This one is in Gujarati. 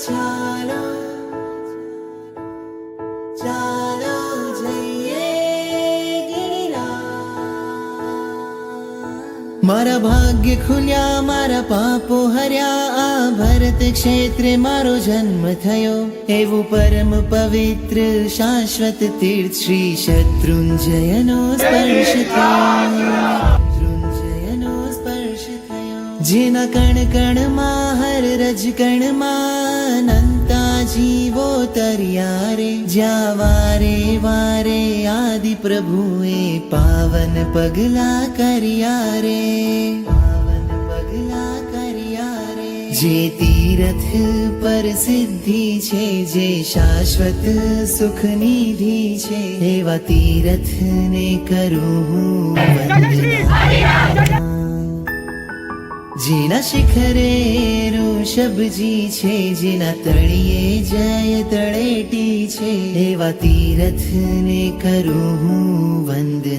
ચાલો ચાલો જઈએ ગિરિરાજ। મારા ભાગ્ય ખુલ્યા, મારા પાપો હર્યા, આ ભરત ક્ષેત્રે મારો જન્મ થયો। એવું પરમ પવિત્ર શાશ્વત તીર્થ શ્રી શત્રુંજયનો સ્પર્શ થયો। જેના કણ કણમાં હર રજ કણમાં અનંતા જીવો તર્યા રે। જ્યાં વારે વારે આદિ પ્રભુએ પાવન પગલા કર્યા રે, પાવન પગલા કર્યા રે। જે તીરથ પર સિદ્ધિ છે, જે શાશ્વત સુખ નિધિ છે, એવા તીરથને કરું હું વંદના। જેના શિખરે ઋષભજી છે, જેના તળિયે જય તળેટી છે, એવા તીરથને કરું હું વંદના।